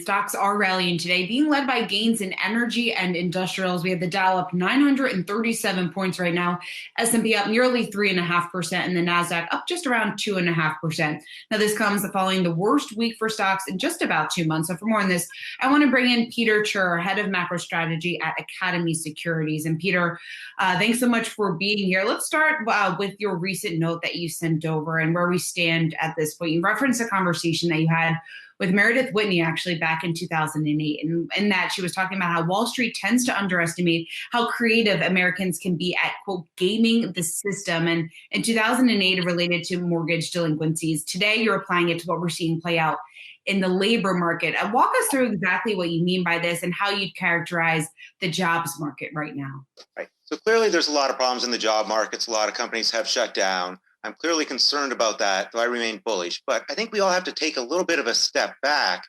Stocks are rallying today, being led by gains in energy and industrials. We have the Dow up 937 points right now, S&P up nearly 3.5%, and the Nasdaq up just around 2.5%. Now, this comes following the worst week for stocks in just about 2 months. So for more on this, I want to bring in Peter Tchir, head of macro strategy at Academy Securities. And Peter, thanks so much for being here. Let's start with your recent note that you sent over and where we stand at this point. You referenced a conversation that you had with Meredith Whitney actually back in 2008. And in that she was talking about how Wall Street tends to underestimate how creative Americans can be at, quote, gaming the system. And in 2008, it related to mortgage delinquencies. Today, you're applying it to what we're seeing play out in the labor market. Walk us through exactly what you mean by this and how you'd characterize the jobs market right now. Right. So clearly there's a lot of problems in the job markets. A lot of companies have shut down. I'm clearly concerned about that, though I remain bullish. But I think we all have to take a little bit of a step back.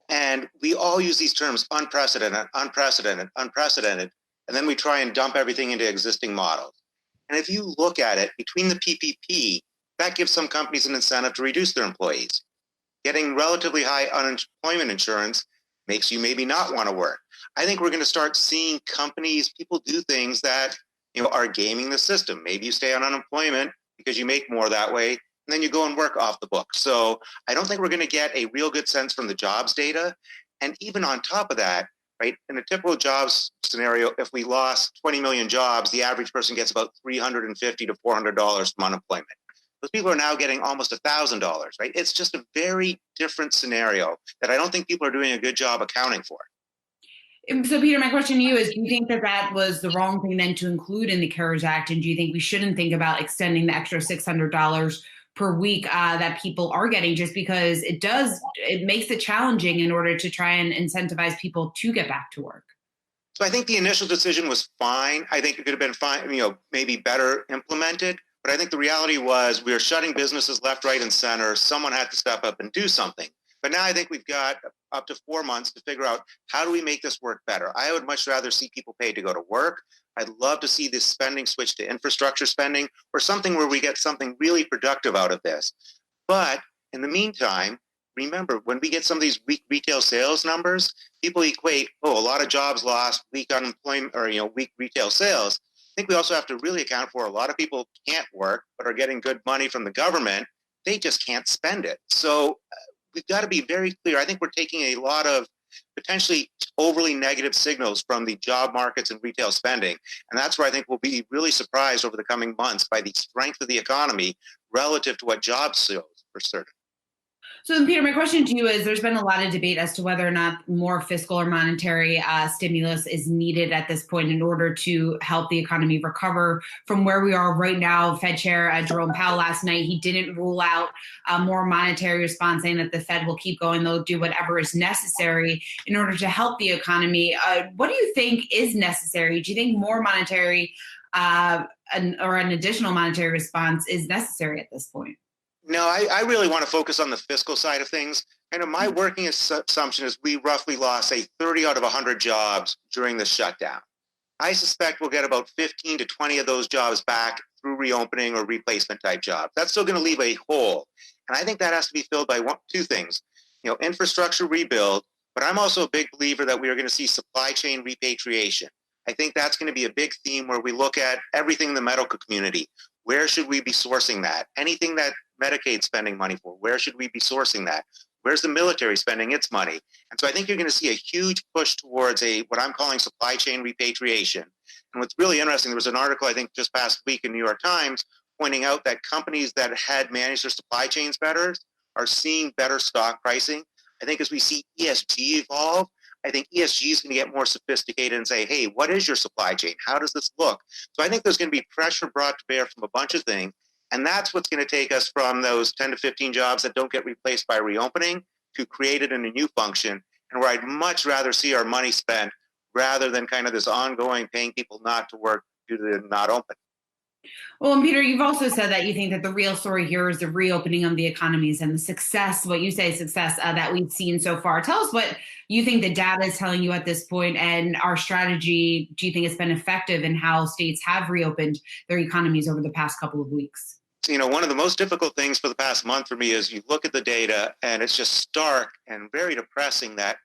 And we all use these terms unprecedented, unprecedented, unprecedented. And then we try and dump everything into existing models. And if you look at it, between the PPP, that gives some companies an incentive to reduce their employees. Getting relatively high unemployment insurance makes you maybe not want to work. I think we're going to start seeing companies, people do things that are gaming the system. Maybe you stay on unemployment because you make more that way, and then you go and work off the book. So I don't think we're going to get a real good sense from the jobs data. And even on top of that, right, in a typical jobs scenario, if we lost 20 million jobs, the average person gets about $350 to $400 from unemployment. Those people are now getting almost $1,000, right? It's just a very different scenario that I don't think people are doing a good job accounting for. So, Peter, my question to you is, do you think that that was the wrong thing then to include in the CARES Act? And do you think we shouldn't think about extending the extra $600 per week that people are getting, just because it makes it challenging in order to try and incentivize people to get back to work? So I think the initial decision was fine. I think it could have been fine, maybe better implemented. But I think the reality was we were shutting businesses left, right, and center. Someone had to step up and do something. But now I think we've got up to 4 months to figure out, how do we make this work better? I would much rather see people paid to go to work. I'd love to see this spending switch to infrastructure spending or something where we get something really productive out of this. But in the meantime, remember, when we get some of these weak retail sales numbers, people equate, a lot of jobs lost, weak unemployment, or weak retail sales. I think we also have to really account for a lot of people can't work but are getting good money from the government. They just can't spend it. So we've got to be very clear. I think we're taking a lot of potentially overly negative signals from the job markets and retail spending. And that's where I think we'll be really surprised over the coming months by the strength of the economy relative to what jobs shows for certain. So then, Peter, my question to you is, there's been a lot of debate as to whether or not more fiscal or monetary stimulus is needed at this point in order to help the economy recover from where we are right now. Fed Chair Jerome Powell last night, he didn't rule out a more monetary response, saying that the Fed will keep going. They'll do whatever is necessary in order to help the economy. What do you think is necessary? Do you think more monetary or an additional monetary response is necessary at this point? No, I really want to focus on the fiscal side of things. My working assumption is we roughly lost, say, 30 out of 100 jobs during the shutdown. I suspect we'll get about 15 to 20 of those jobs back through reopening or replacement type jobs. That's still going to leave a hole. And I think that has to be filled by two things, infrastructure rebuild, but I'm also a big believer that we are going to see supply chain repatriation. I think that's going to be a big theme where we look at everything in the medical community. Where should we be sourcing that? Anything that Medicaid spending money for, where should we be sourcing that? Where's the military spending its money? And so I think you're going to see a huge push towards what I'm calling supply chain repatriation. And what's really interesting, there was an article, I think, just past week in New York Times pointing out that companies that had managed their supply chains better are seeing better stock pricing. I think as we see ESG evolve, I think ESG is going to get more sophisticated and say, hey, what is your supply chain? How does this look? So I think there's going to be pressure brought to bear from a bunch of things. And that's what's going to take us from those 10 to 15 jobs that don't get replaced by reopening to created in a new function, and where I'd much rather see our money spent rather than kind of this ongoing paying people not to work due to them not open. Well, and Peter, you've also said that you think that the real story here is the reopening of the economies and the success, what you say success that we've seen so far. Tell us what you think the data is telling you at this point, and our strategy, do you think it's been effective in how states have reopened their economies over the past couple of weeks? One of the most difficult things for the past month for me is you look at the data and it's just stark and very depressing that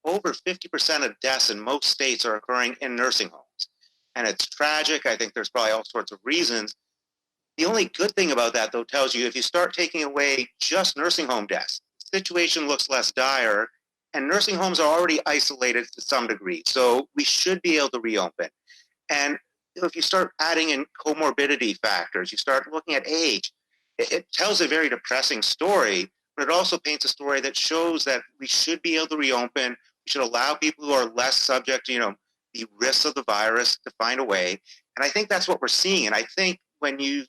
over 50% of deaths in most states are occurring in nursing homes. And it's tragic. I think there's probably all sorts of reasons. The only good thing about that, though, tells you if you start taking away just nursing home deaths, the situation looks less dire, and nursing homes are already isolated to some degree. So we should be able to reopen. And if you start adding in comorbidity factors, you start looking at age, it tells a very depressing story, but it also paints a story that shows that we should be able to reopen. We should allow people who are less subject to, the risks of the virus to find a way. And I think that's what we're seeing. And I think when to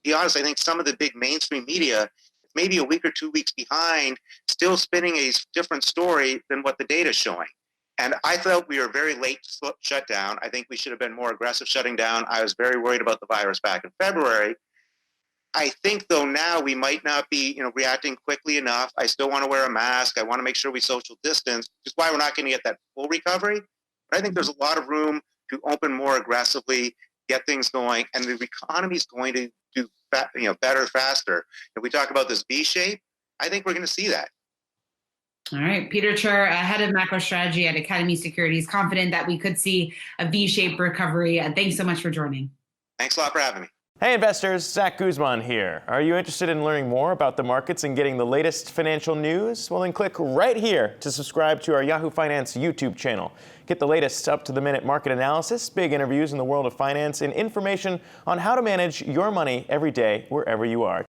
be honest, I think some of the big mainstream media, maybe a week or 2 weeks behind, still spinning a different story than what the data is showing. And I felt we were very late to shut down. I think we should have been more aggressive shutting down. I was very worried about the virus back in February. I think, though, now we might not be, reacting quickly enough. I still want to wear a mask. I want to make sure we social distance, which is why we're not going to get that full recovery. But I think there's a lot of room to open more aggressively, get things going, and the economy is going to do better, faster. If we talk about this V shape, I think we're going to see that. All right. Peter Tchir, head of macro strategy at Academy Securities, confident that we could see a V-shaped recovery. Thanks so much for joining. Thanks a lot for having me. Hey investors, Zach Guzman here. Are you interested in learning more about the markets and getting the latest financial news? Well, then click right here to subscribe to our Yahoo Finance YouTube channel. Get the latest up-to-the-minute market analysis, big interviews in the world of finance, and information on how to manage your money every day wherever you are.